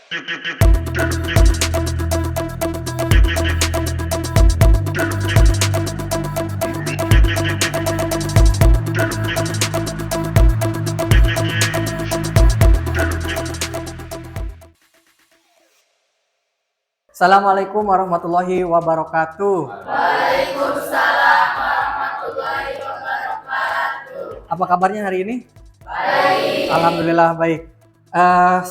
Assalamualaikum warahmatullahi wabarakatuh. Waalaikumsalam warahmatullahi wabarakatuh. Apa kabarnya hari ini? Baik. Alhamdulillah baik.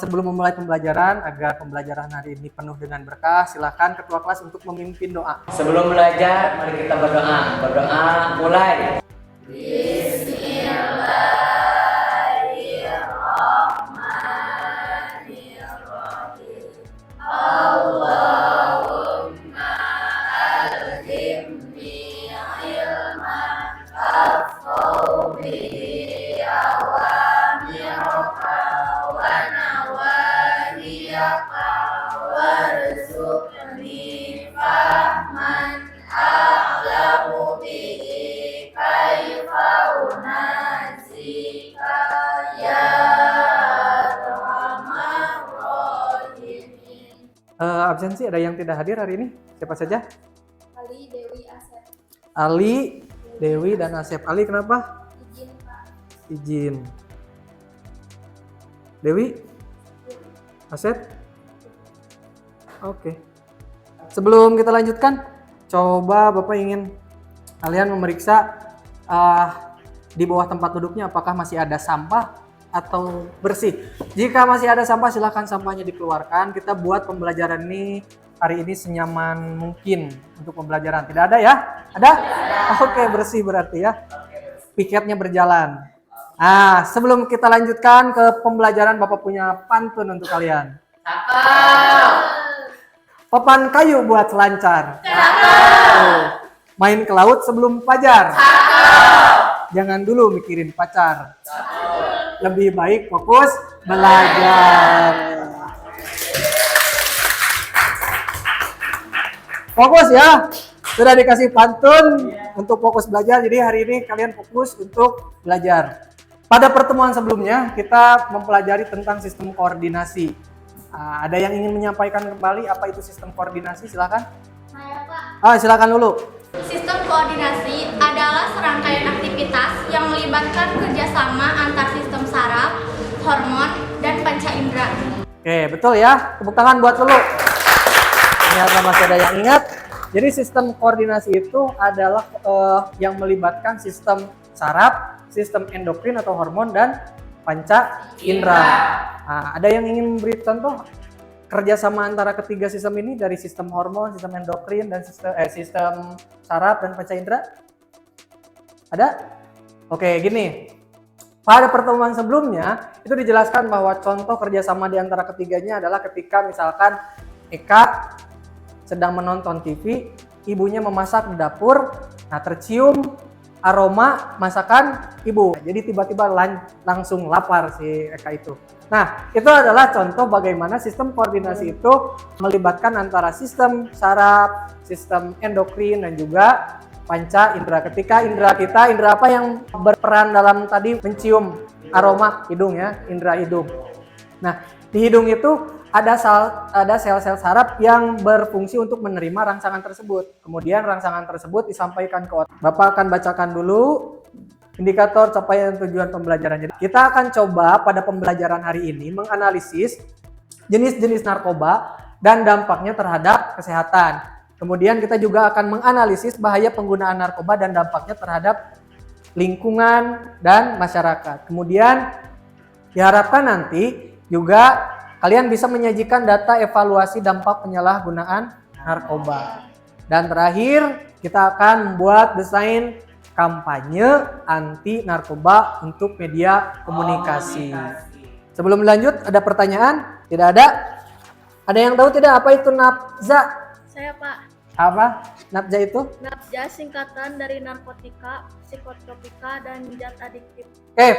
Sebelum memulai pembelajaran, agar pembelajaran hari ini penuh dengan berkah, silakan ketua kelas untuk memimpin doa. Sebelum belajar, mari kita berdoa. Berdoa mulai. Bismillahirrahmanirrahim. Allahumma alhimni ilman afqahu bihi awamiraka wa nawahiyaka warzuqni fahman a'lamu bihi kaifa unazika ya arhamar rahimin. Absensi ada yang tidak hadir hari ini? Siapa saja? Ali, Dewi, Asep. Ali, Dewi, dan Asep. Ali kenapa? Izin, Pak. Izin. Dewi? Asep? Oke. Sebelum kita lanjutkan, coba Bapak ingin kalian memeriksa di bawah tempat duduknya apakah masih ada sampah atau bersih. Jika masih ada sampah, silakan sampahnya dikeluarkan. Kita buat pembelajaran ini hari ini senyaman mungkin untuk pembelajaran. Tidak ada ya? Ada? Oke, bersih berarti ya. Piketnya berjalan. Sebelum kita lanjutkan ke pembelajaran, Bapak punya pantun untuk kalian. Papan kayu buat selancar. Main ke laut sebelum fajar. Jangan dulu mikirin pacar. Lebih baik fokus belajar. Fokus ya. Sudah dikasih pantun untuk fokus belajar. Jadi hari ini kalian fokus untuk belajar. Pada pertemuan sebelumnya kita mempelajari tentang sistem koordinasi. Ada yang ingin menyampaikan kembali apa itu sistem koordinasi? Silakan. Saya, Pak. Silakan dulu. Sistem koordinasi adalah serangkaian aktivitas yang melibatkan kerjasama antar sistem saraf, hormon, dan panca indera. Oke, betul ya. Tepuk tangan buat dulu. Ternyata masih ada yang ingat. Jadi sistem koordinasi itu adalah yang melibatkan sistem saraf, sistem endokrin atau hormon, dan panca indera. Ada yang ingin memberi contoh kerjasama antara ketiga sistem ini dari sistem hormon, sistem endokrin, dan sistem saraf dan panca indera? Ada? Oke, gini. Pada pertemuan sebelumnya itu dijelaskan bahwa contoh kerjasama di antara ketiganya adalah ketika misalkan Eka sedang menonton TV, ibunya memasak di dapur, tercium aroma masakan ibu. Jadi tiba-tiba langsung lapar si Eka itu. Nah, itu adalah contoh bagaimana sistem koordinasi itu melibatkan antara sistem saraf, sistem endokrin, dan juga panca indera. Ketika indera kita, indera apa yang berperan dalam tadi mencium aroma hidung ya, indera hidung. Nah, di hidung itu ada sel-sel saraf yang berfungsi untuk menerima rangsangan tersebut. Kemudian rangsangan tersebut disampaikan ke otak. Bapak akan bacakan dulu indikator capaian tujuan pembelajaran. Jadi kita akan coba pada pembelajaran hari ini menganalisis jenis-jenis narkoba dan dampaknya terhadap kesehatan. Kemudian kita juga akan menganalisis bahaya penggunaan narkoba dan dampaknya terhadap lingkungan dan masyarakat. Kemudian diharapkan nanti juga kalian bisa menyajikan data evaluasi dampak penyalahgunaan narkoba. Dan terakhir, kita akan membuat desain kampanye anti narkoba untuk media komunikasi. Sebelum lanjut, ada pertanyaan? Tidak ada? Ada yang tahu tidak apa itu NAPZA? Saya, Pak. Apa NAPZA itu? NAPZA singkatan dari narkotika, psikotropika, dan zat adiktif.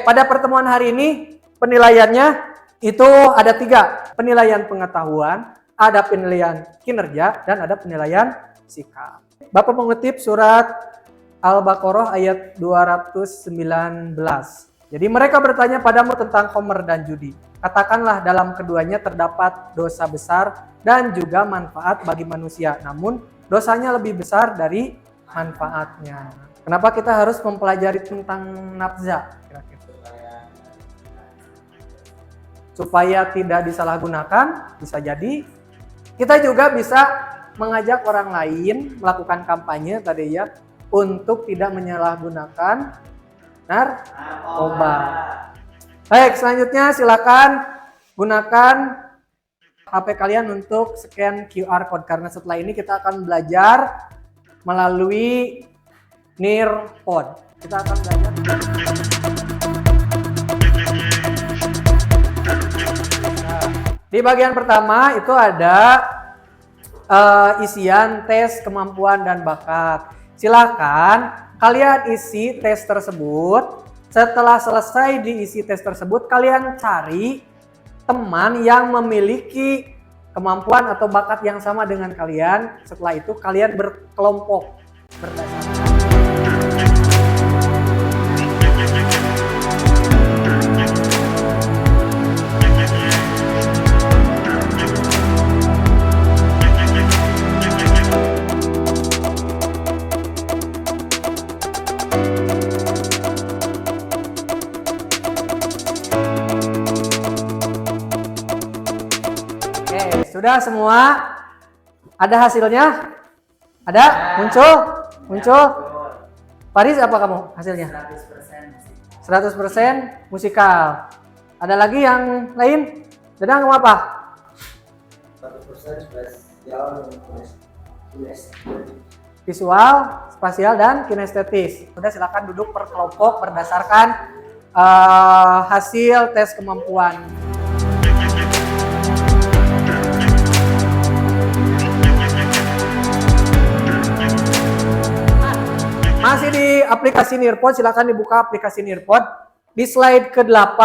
Pada pertemuan hari ini penilaiannya itu ada 3. Penilaian pengetahuan, ada penilaian kinerja, dan ada penilaian sikap. Bapak mengutip surat Al-Baqarah ayat 219. Jadi mereka bertanya padamu tentang Homer dan judi. Katakanlah dalam keduanya terdapat dosa besar dan juga manfaat bagi manusia. Namun dosanya lebih besar dari manfaatnya. Kenapa kita harus mempelajari tentang nafza? Kira-kira? Supaya tidak disalahgunakan, bisa jadi. Kita juga bisa mengajak orang lain melakukan kampanye tadi ya, untuk tidak menyalahgunakan narkoba. Baik, selanjutnya silakan gunakan HP kalian untuk scan QR code karena setelah ini kita akan belajar melalui Nearpod. Kita akan belajar. Nah, di bagian pertama itu ada isian tes kemampuan dan bakat. Silakan kalian isi tes tersebut. Setelah selesai diisi tes tersebut, kalian cari teman yang memiliki kemampuan atau bakat yang sama dengan kalian. Setelah itu kalian berkelompok berdasarkan. Sudah semua? Ada hasilnya? Ada? Muncul? Paris, apa kamu hasilnya? 100% musikal. Ada lagi yang lain? Dadang kamu apa? 100% Visual, spasial, dan kinestetis. Sudah, silakan duduk per kelompok berdasarkan hasil tes kemampuan. Masih di aplikasi Nearpod, silakan dibuka aplikasi Nearpod. Di slide ke-8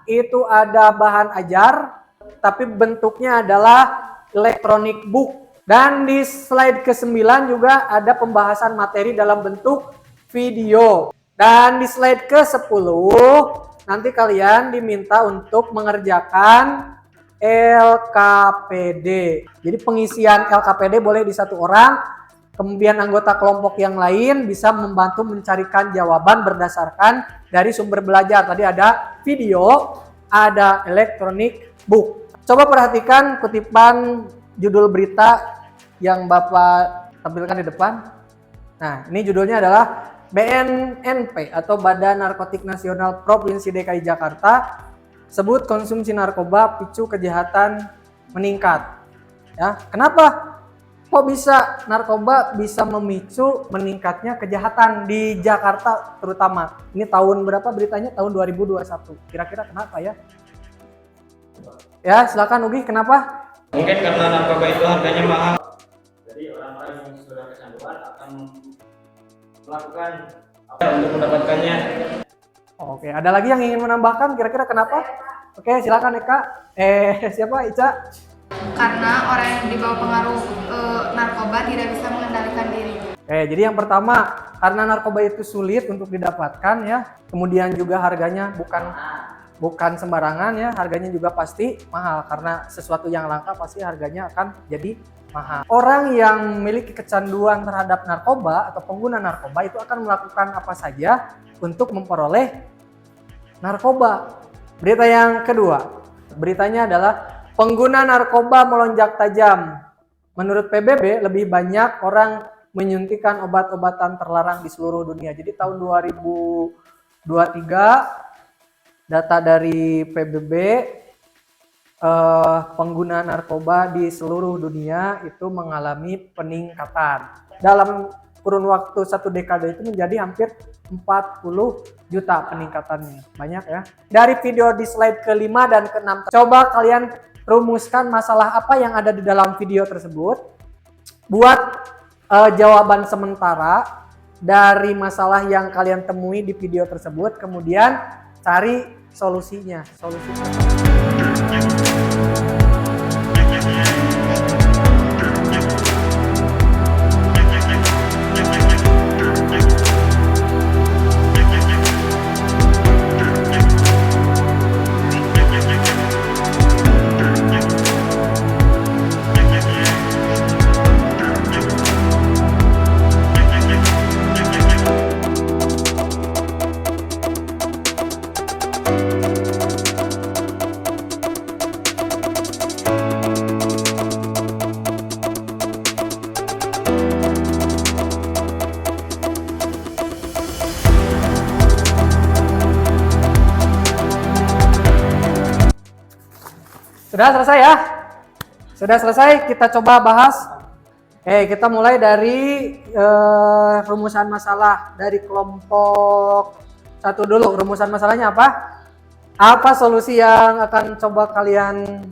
itu ada bahan ajar, tapi bentuknya adalah electronic book. Dan di slide ke-9 juga ada pembahasan materi dalam bentuk video. Dan di slide ke-10 nanti kalian diminta untuk mengerjakan LKPD. Jadi pengisian LKPD boleh di satu orang. Kemudian anggota kelompok yang lain bisa membantu mencarikan jawaban berdasarkan dari sumber belajar. Tadi ada video, ada electronic book. Coba perhatikan kutipan judul berita yang Bapak tampilkan di depan. Nah, ini judulnya adalah BNNP atau Badan Narkotik Nasional Provinsi DKI Jakarta sebut konsumsi narkoba picu kejahatan meningkat. Ya, kenapa? Kok bisa narkoba bisa memicu meningkatnya kejahatan di Jakarta terutama? Ini tahun berapa beritanya? Tahun 2021. Kira-kira kenapa ya? Ya, silakan Ugi, kenapa? Mungkin karena narkoba itu harganya mahal. Jadi orang-orang yang sudah kecanduan akan melakukan Untuk mendapatkannya. Oke, ada lagi yang ingin menambahkan? Kira-kira kenapa? Oke, silakan Eka. Siapa? Ica? Karena orang yang dibawa pengaruh narkoba tidak bisa mengendalikan diri. Jadi yang pertama, karena narkoba itu sulit untuk didapatkan ya. Kemudian juga harganya bukan sembarangan ya, harganya juga pasti mahal karena sesuatu yang langka pasti harganya akan jadi mahal. Orang yang memiliki kecanduan terhadap narkoba atau pengguna narkoba itu akan melakukan apa saja untuk memperoleh narkoba. Berita yang kedua, beritanya adalah pengguna narkoba melonjak tajam. Menurut PBB, lebih banyak orang menyuntikkan obat-obatan terlarang di seluruh dunia. Jadi tahun 2023, data dari PBB, pengguna narkoba di seluruh dunia itu mengalami peningkatan. Dalam kurun waktu 1 dekade itu menjadi hampir 40 juta peningkatannya. Banyak ya. Dari video di slide ke-5 dan ke-6, coba kalian rumuskan masalah apa yang ada di dalam video tersebut. Buat jawaban sementara dari masalah yang kalian temui di video tersebut, kemudian cari solusinya. Sudah selesai ya? Sudah selesai, kita coba bahas. Kita mulai dari rumusan masalah dari kelompok 1 dulu. Rumusan masalahnya apa? Apa solusi yang akan coba kalian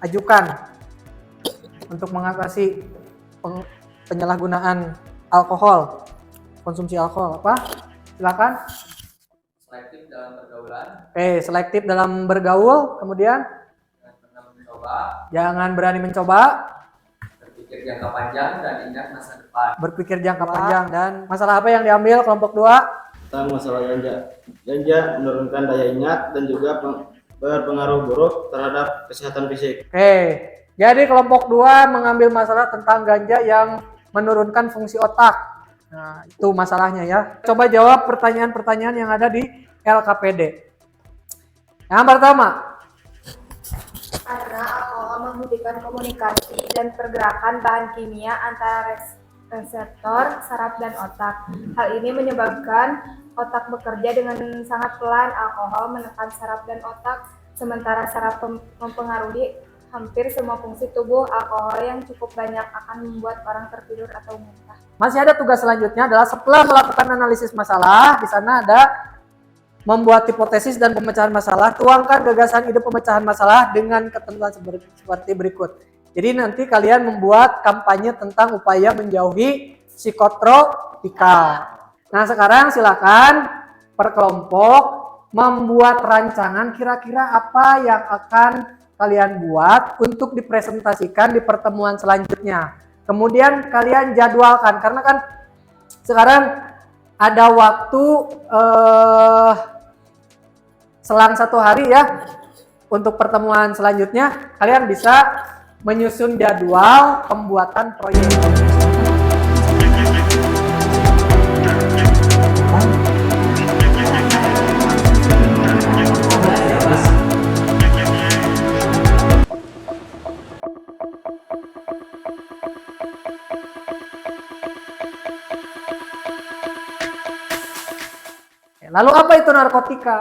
ajukan untuk mengatasi penyalahgunaan alkohol, konsumsi alkohol? Apa? Silakan. Selektif dalam pergaulan. Selektif dalam bergaul, kemudian jangan berani mencoba, Berpikir jangka panjang dan ingat masa depan. berpikir jangka panjang. Dan masalah apa yang diambil kelompok 2? Tentang masalah ganja. Ganja menurunkan daya ingat dan juga berpengaruh buruk terhadap kesehatan fisik. Jadi kelompok 2 mengambil masalah tentang ganja yang menurunkan fungsi otak. Nah, itu masalahnya ya. Coba jawab pertanyaan-pertanyaan yang ada di LKPD. Yang pertama, Karena alkohol menghentikan komunikasi dan pergerakan bahan kimia antara reseptor, saraf, dan otak. Hal ini menyebabkan otak bekerja dengan sangat pelan. Alkohol menekan saraf dan otak, sementara saraf mempengaruhi hampir semua fungsi tubuh. Alkohol yang cukup banyak akan membuat orang tertidur atau muntah. masih ada tugas selanjutnya adalah setelah melakukan analisis masalah, di sana ada membuat hipotesis dan pemecahan masalah. Tuangkan gagasan ide pemecahan masalah dengan ketentuan seperti berikut. Jadi nanti kalian membuat kampanye tentang upaya menjauhi psikotropika. Nah, sekarang silakan per kelompok membuat rancangan kira-kira apa yang akan kalian buat untuk dipresentasikan di pertemuan selanjutnya. Kemudian kalian jadwalkan, karena kan sekarang ada waktu selang 1 hari ya untuk pertemuan selanjutnya. Kalian bisa menyusun jadwal pembuatan proyek. Lalu apa itu narkotika?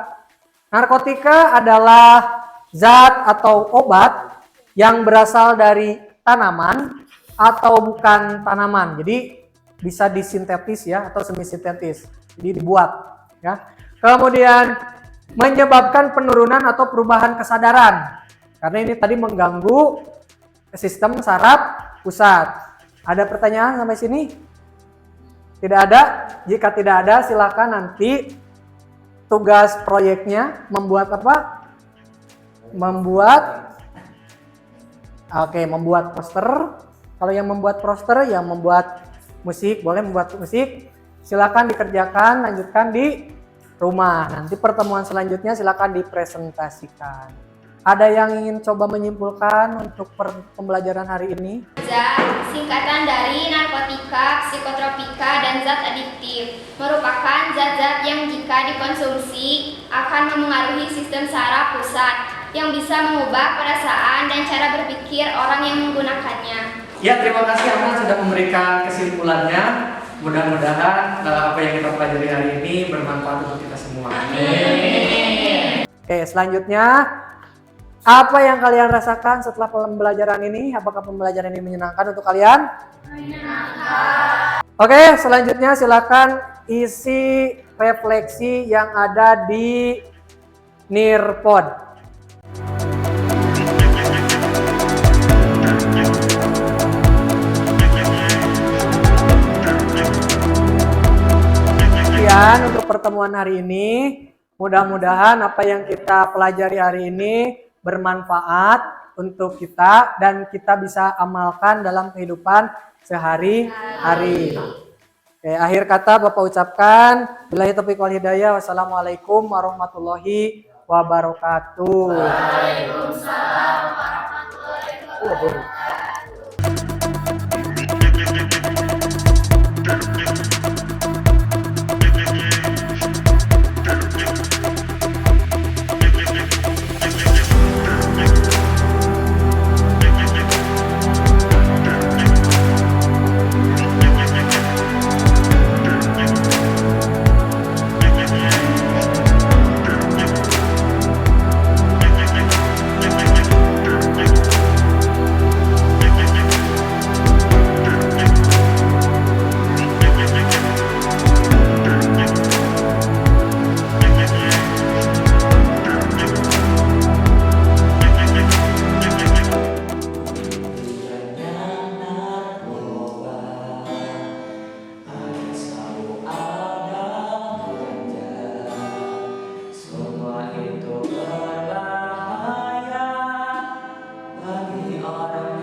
Narkotika adalah zat atau obat yang berasal dari tanaman atau bukan tanaman. Jadi bisa disintetis ya atau semi sintetis. Jadi dibuat ya. Kemudian menyebabkan penurunan atau perubahan kesadaran. Karena ini tadi mengganggu sistem saraf pusat. Ada pertanyaan sampai sini? Tidak ada? Jika tidak ada, silakan nanti tugas proyeknya membuat apa? Membuat poster. Kalau yang membuat poster, yang membuat musik, boleh membuat musik. Silakan dikerjakan, lanjutkan di rumah. Nanti pertemuan selanjutnya silakan dipresentasikan. Ada yang ingin coba menyimpulkan untuk pembelajaran hari ini? Zat, singkatan dari narkotika, psikotropika, dan zat adiktif, merupakan zat-zat yang jika dikonsumsi akan memengaruhi sistem saraf pusat yang bisa mengubah perasaan dan cara berpikir orang yang menggunakannya. Ya, terima kasih Ana sudah memberikan kesimpulannya. Mudah-mudahan apa yang kita pelajari hari ini bermanfaat untuk kita semua. Amin. Oke, selanjutnya apa yang kalian rasakan setelah pembelajaran ini? Apakah pembelajaran ini menyenangkan untuk kalian? Menyenangkan. Oke, selanjutnya silakan isi refleksi yang ada di Nearpod. Sekian untuk pertemuan hari ini. Mudah-mudahan apa yang kita pelajari hari ini bermanfaat untuk kita dan kita bisa amalkan dalam kehidupan sehari-hari. Oke, akhir kata Bapak ucapkan billahi taufiq wal hidayah. Wassalamualaikum warahmatullahi wabarakatuh. Waalaikumsalam warahmatullahi wabarakatuh. orang